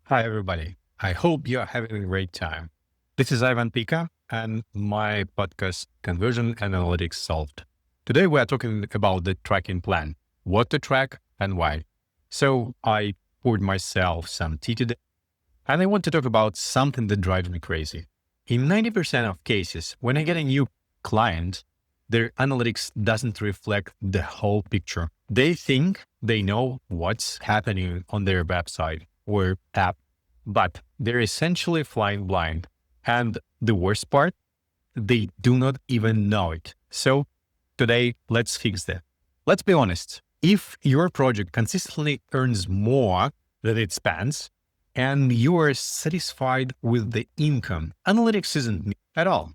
Hi, everybody. I hope you are having a great time. This is Ivan Pika and my podcast, Conversion Analytics Solved. Today, we are talking about the tracking plan, what to track and why. So I poured myself some tea today, and I want to talk about something that drives me crazy. In 90% of cases, when I get a new client, their analytics doesn't reflect the whole picture. They think they know what's happening on their website or app, but they're essentially flying blind. And the worst part, they do not even know it. So today, let's fix that. Let's be honest. If your project consistently earns more than it spends, and you are satisfied with the income, analytics isn't at all.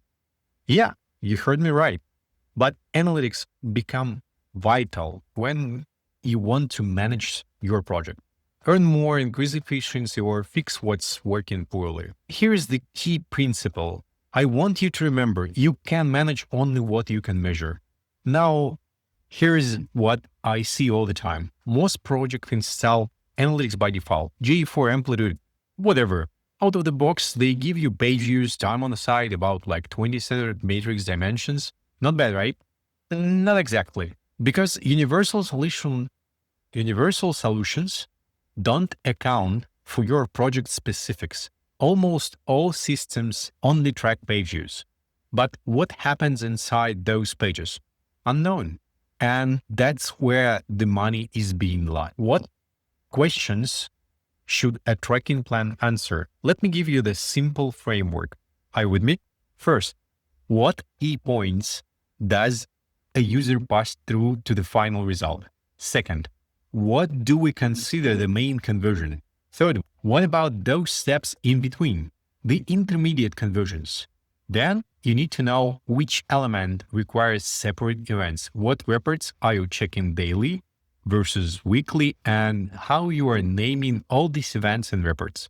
Yeah, you heard me right. But analytics become vital when you want to manage your project, earn more, increase efficiency, or fix what's working poorly. Here's the key principle. I want you to remember you can manage only what you can measure. Now, here's what I see all the time. Most projects install analytics by default, G4, Amplitude, whatever. Out of the box, they give you page views, time on the site, about like 20 standard matrix dimensions. Not bad, right? Not exactly. Because universal solutions don't account for your project specifics. Almost all systems only track page views. But what happens inside those pages? Unknown. And that's where the money is being lost. What questions should a tracking plan answer? Let me give you the simple framework. Are you with me? First, what key points does a user pass through to the final result? Second, what do we consider the main conversion? Third, what about those steps in between, the intermediate conversions? Then you need to know which element requires separate events. What reports are you checking daily versus weekly, and how you are naming all these events and reports.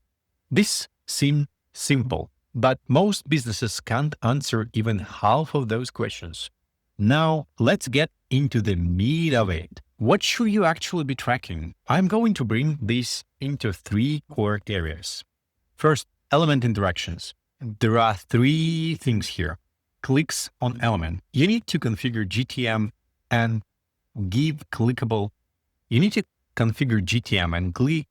This seems simple, but most businesses can't answer even half of those questions. Now, let's get into the meat of it. What should you actually be tracking? I'm going to bring this into three core areas. First, element interactions. There are three things here. Clicks on element. You need to configure GTM and give clickable. You need to configure GTM and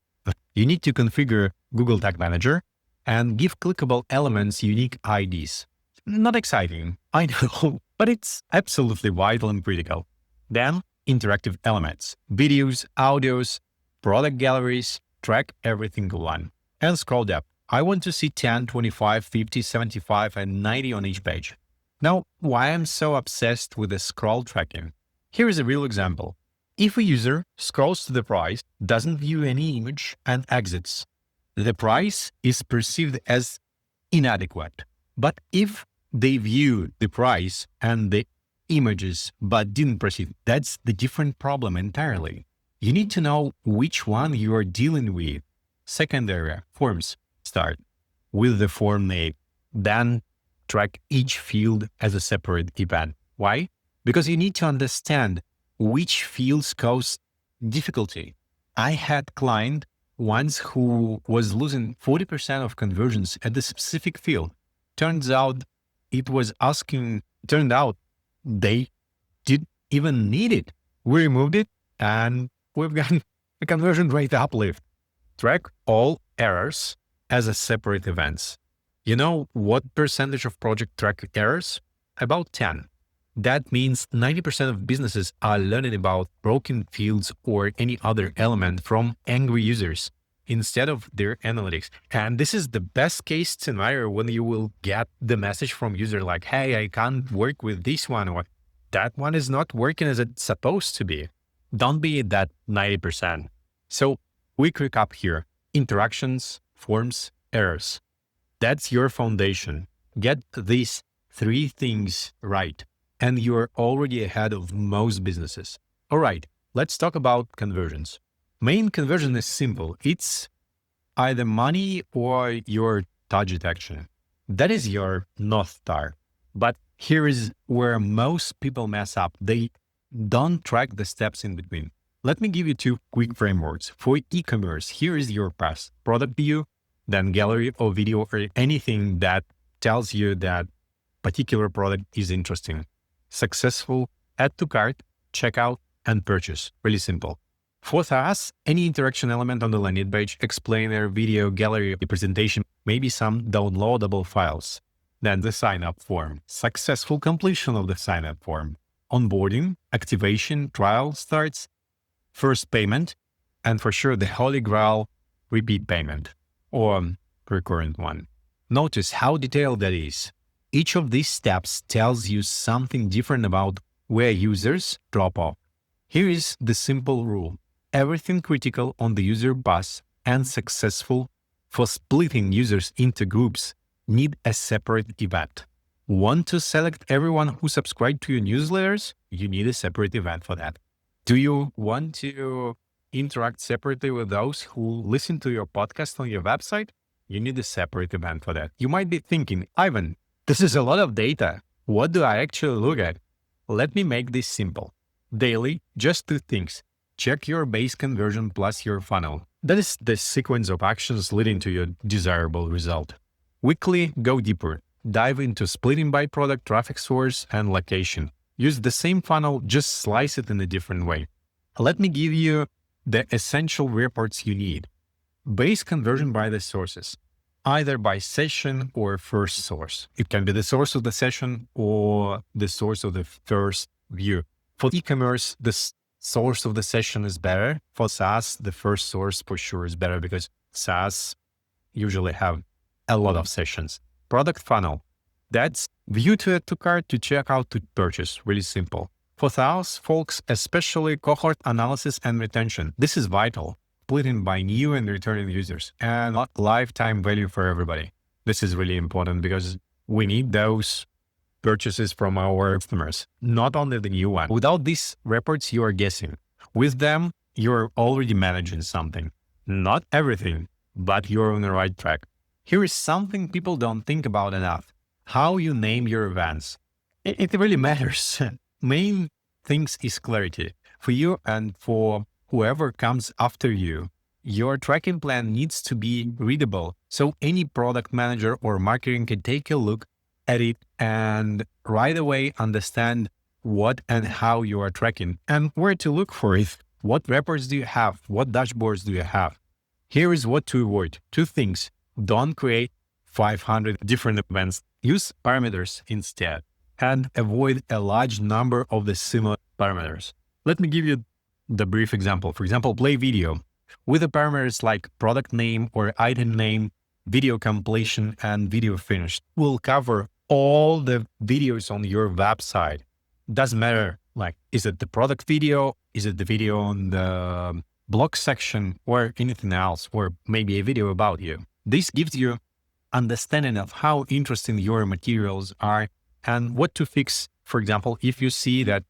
you need to configure Google Tag Manager and give clickable elements unique IDs. Not exciting, I know, but it's absolutely vital and critical. Then interactive elements, videos, audios, product galleries, track everything one. And scroll depth. I want to see 10, 25, 50, 75, and 90 on each page. Now, why I'm so obsessed with the scroll tracking? Here is a real example. If a user scrolls to the price, doesn't view any image, and exits, the price is perceived as inadequate. But if they view the price and the images but didn't proceed, that's the different problem entirely. You need to know which one you are dealing with. Second area, forms. Start with the form name, then track each field as a separate event. Why? Because you need to understand which fields cause difficulty. I had client once who was losing 40% of conversions at the specific field. Turned out they didn't even need it. We removed it and we've gotten a conversion rate uplift. Track all errors as a separate events. You know what percentage of project track errors? About 10. That means 90% of businesses are learning about broken fields or any other element from angry users instead of their analytics. And this is the best case scenario when you will get the message from user like, hey, I can't work with this one, or that one is not working as it's supposed to be. Don't be at that 90%. So quick recap here. Interactions, forms, errors. That's your foundation. Get these three things right, and you're already ahead of most businesses. All right, let's talk about conversions. Main conversion is simple. It's either money or your target action. That is your North Star. But here is where most people mess up. They don't track the steps in between. Let me give you two quick frameworks. For e-commerce, here is your path. Product view, then gallery or video or anything that tells you that particular product is interesting. Successful, add to cart, checkout, and purchase. Really simple. For SaaS, any interaction element on the landing page, explainer, video, gallery, presentation, maybe some downloadable files. Then the sign-up form. Successful completion of the sign-up form. Onboarding, activation, trial starts, first payment, and for sure the holy grail, repeat payment or recurrent one. Notice how detailed that is. Each of these steps tells you something different about where users drop off. Here is the simple rule. Everything critical on the user bus and successful for splitting users into groups need a separate event. Want to select everyone who subscribed to your newsletters? You need a separate event for that. Do you want to interact separately with those who listen to your podcast on your website? You need a separate event for that. You might be thinking, Ivan, this is a lot of data. What do I actually look at? Let me make this simple. Daily, just two things. Check your base conversion plus your funnel. That is the sequence of actions leading to your desirable result. Weekly, go deeper. Dive into splitting by product, traffic source, and location. Use the same funnel, just slice it in a different way. Let me give you the essential reports you need. Base conversion by the sources, either by session or first source. It can be the source of the session or the source of the first view. For e-commerce, the source of the session is better. For SaaS, the first source for sure is better because SaaS usually have a lot of sessions. Product funnel. That's view to add to cart, to checkout, to purchase. Really simple. For SaaS folks, especially cohort analysis and retention. This is vital. Splitting by new and returning users and not lifetime value for everybody. This is really important because we need those purchases from our customers, not only the new one. Without these reports, you are guessing. With them, you're already managing something. Not everything, but you're on the right track. Here is something people don't think about enough. How you name your events. It really matters. Main things is clarity. For you and for whoever comes after you, your tracking plan needs to be readable. So any product manager or marketing can take a look at it and right away understand what and how you are tracking and where to look for it. What reports do you have? What dashboards do you have? Here is what to avoid. Two things. Don't create 500 different events. Use parameters instead and avoid a large number of the similar parameters. Let me give you the brief example. For example, play video with the parameters like product name or item name, video completion, and video finished. Will cover all the videos on your website. Doesn't matter, like, is it the product video? Is it the video on the blog section or anything else, or maybe a video about you? This gives you understanding of how interesting your materials are and what to fix. For example, if you see that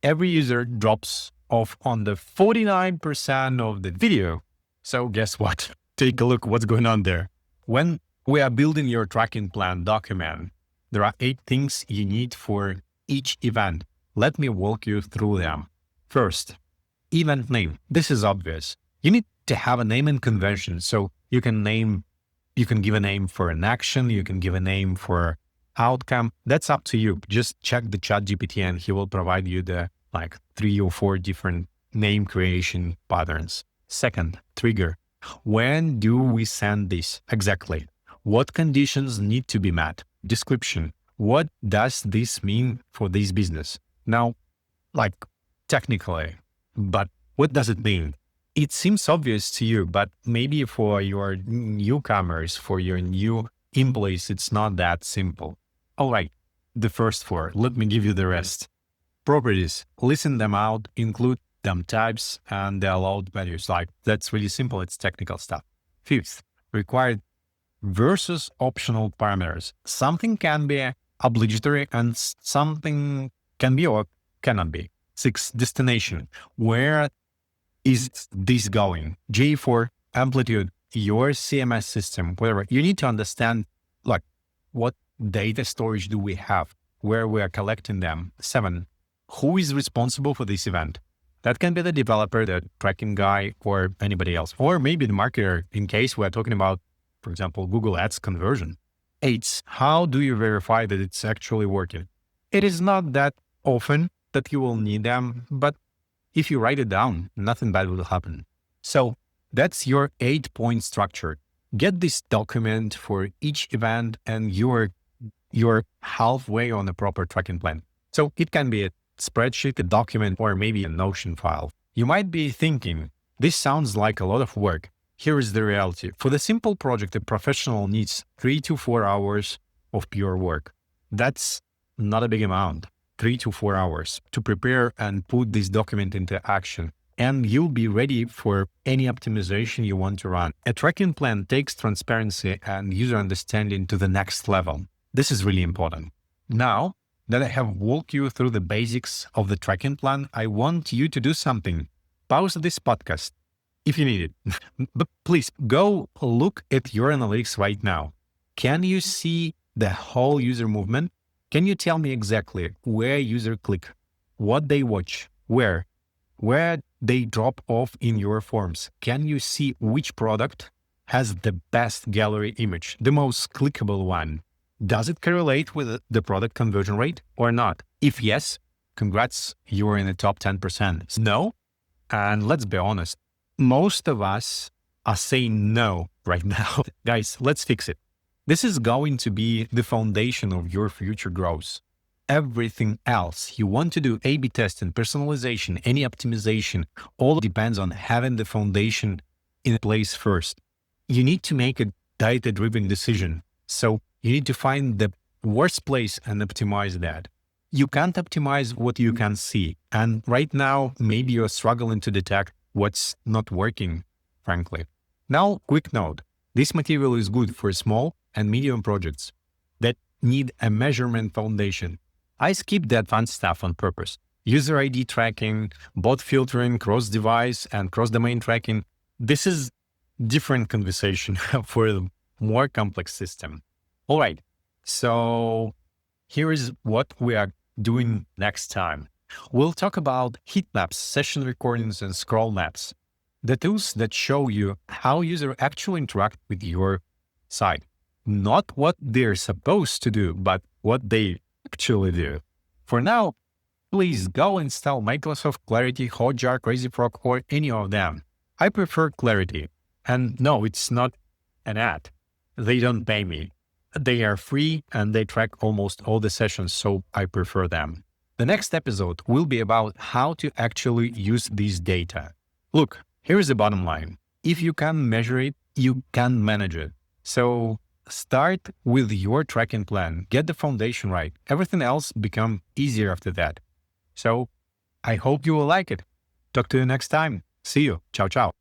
every user drops off on the 49% of the video. So guess what? Take a look what's going on there. When we are building your tracking plan document, there are 8 things you need for each event. Let me walk you through them. First, event name. This is obvious. You need to have a naming convention. So you can give a name for an action. You can give a name for outcome. That's up to you. Just check the ChatGPT and he will provide you the 3 or 4 different name creation patterns. Second, trigger. When do we send this? Exactly. What conditions need to be met? Description. What does this mean for this business? Now, technically, but what does it mean? It seems obvious to you, but maybe for your newcomers, for your new employees, it's not that simple. All right, the first 4. Let me give you the rest. Properties, listen them out, include them types and the allowed values. That's really simple. It's technical stuff. Fifth, required versus optional parameters. Something can be obligatory and something can be or cannot be. 6, destination. Where is this going? J for Amplitude, your CMS system, whatever. You need to understand what data storage do we have, where we are collecting them. 7, who is responsible for this event? That can be the developer, the tracking guy, or anybody else, or maybe the marketer in case we're talking about for example, Google Ads conversion. 8. How do you verify that it's actually working? It is not that often that you will need them, but if you write it down, nothing bad will happen. So that's your 8-point structure. Get this document for each event and you're halfway on a proper tracking plan. So it can be a spreadsheet, a document, or maybe a Notion file. You might be thinking, this sounds like a lot of work. Here is the reality. For the simple project, a professional needs 3 to 4 hours of pure work. That's not a big amount, 3 to 4 hours to prepare and put this document into action. And you'll be ready for any optimization you want to run. A tracking plan takes transparency and user understanding to the next level. This is really important. Now that I have walked you through the basics of the tracking plan, I want you to do something. Pause this podcast if you need it. But please go look at your analytics right now. Can you see the whole user movement? Can you tell me exactly where user click, what they watch, where they drop off in your forms? Can you see which product has the best gallery image, the most clickable one? Does it correlate with the product conversion rate or not? If yes, congrats, you are in the top 10%. No? And let's be honest, most of us are saying no right now. Guys, let's fix it. This is going to be the foundation of your future growth. Everything else you want to do, A/B testing, personalization, any optimization, all depends on having the foundation in place first. You need to make a data-driven decision. So you need to find the worst place and optimize that. You can't optimize what you can see. And right now, maybe you're struggling to detect what's not working, frankly. Now, quick note. This material is good for small and medium projects that need a measurement foundation. I skipped the advanced stuff on purpose. User ID tracking, bot filtering, cross-device and cross-domain tracking. This is different conversation for a more complex system. All right. So here is what we are doing next time. We'll talk about heat maps, session recordings, and scroll maps, the tools that show you how users actually interact with your site. Not what they're supposed to do, but what they actually do. For now, please go install Microsoft Clarity, Hotjar, Crazy Frog, or any of them. I prefer Clarity. And no, it's not an ad. They don't pay me. They are free and they track almost all the sessions, so I prefer them. The next episode will be about how to actually use this data. Look, here is the bottom line. If you can measure it, you can manage it. So start with your tracking plan, get the foundation right. Everything else becomes easier after that. So I hope you will like it. Talk to you next time. See you. Ciao, ciao.